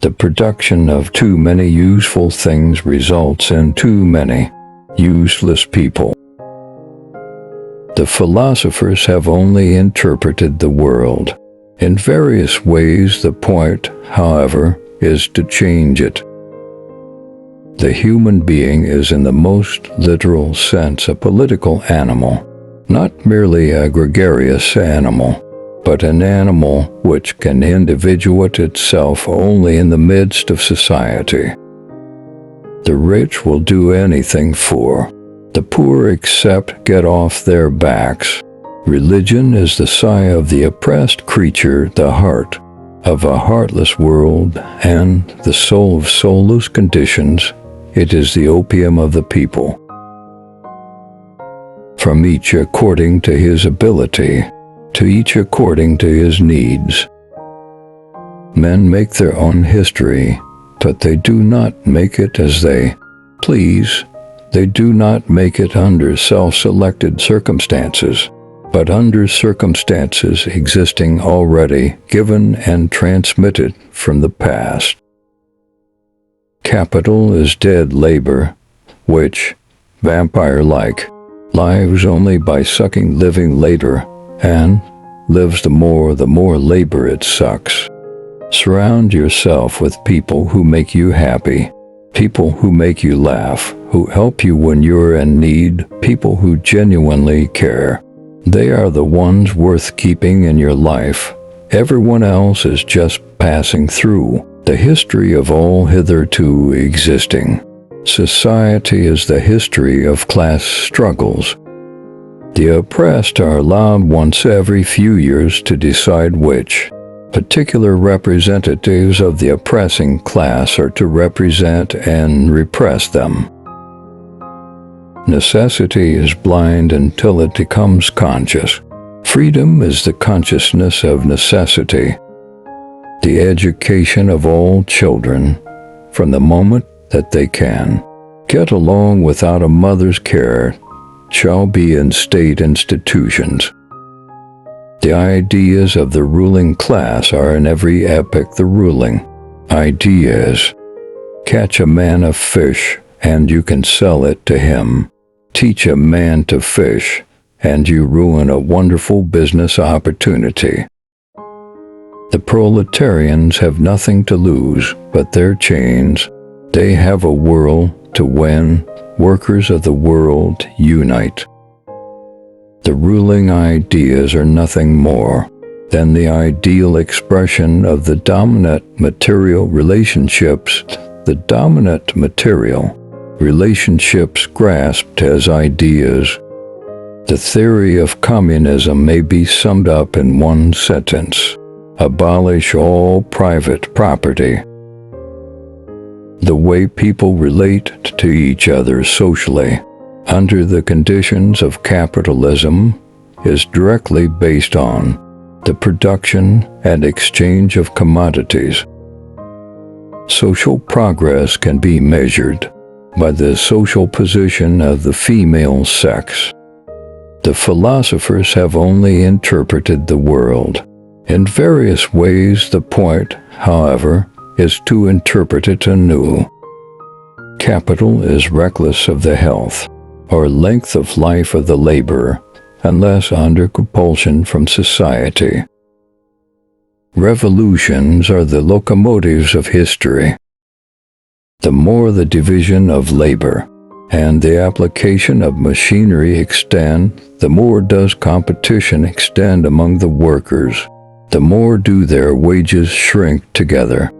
The production of too many useful things results in too many useless people. The philosophers have only interpreted the world in various ways. The point, however, is to change it. The human being is in the most literal sense a political animal, not merely a gregarious animal, but an animal which can individuate itself only in the midst of society. The rich will do anything for the poor except get off their backs. Religion is the sigh of the oppressed creature, the heart of a heartless world, and the soul of soulless conditions. It is the opium of the people. From each according to his ability, to each according to his needs. Men make their own history, but they do not make it as they please. They do not make it under self-selected circumstances, but under circumstances existing already, given and transmitted from the past. Capital is dead labor, which, vampire-like, lives only by sucking living labor, and lives the more labor it sucks. Surround yourself with people who make you happy, people who make you laugh, who help you when you're in need, people who genuinely care. They are the ones worth keeping in your life. Everyone else is just passing through the history of all hitherto existing. Society is the history of class struggles. The oppressed are allowed once every few years to decide which particular representatives of the oppressing class are to represent and repress them. Necessity is blind until it becomes conscious. Freedom is the consciousness of necessity. The education of all children, from the moment that they can get along without a mother's care, shall be in state institutions. The ideas of the ruling class are in every epoch the ruling ideas. Catch a man a fish, and you can sell it to him. Teach a man to fish, and you ruin a wonderful business opportunity. The proletarians have nothing to lose but their chains. They have a world to win. Workers of the world, unite. The ruling ideas are nothing more than the ideal expression of the dominant material relationships. The dominant material relationships grasped as ideas. The theory of communism may be summed up in one sentence: abolish all private property. The way people relate to each other socially under the conditions of capitalism is directly based on the production and exchange of commodities. Social progress can be measured by the social position of the female sex. The philosophers have only interpreted the world in various ways. The point, however, is to interpret it anew. Capital is reckless of the health or length of life of the laborer, unless under compulsion from society. Revolutions are the locomotives of history. The more the division of labor and the application of machinery extend, the more does competition extend among the workers, the more do their wages shrink together.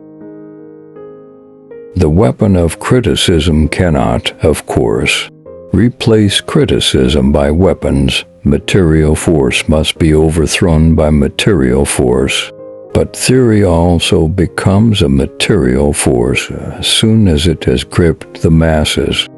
The weapon of criticism cannot, of course, replace criticism by weapons. Material force must be overthrown by material force. But theory also becomes a material force as soon as it has gripped the masses.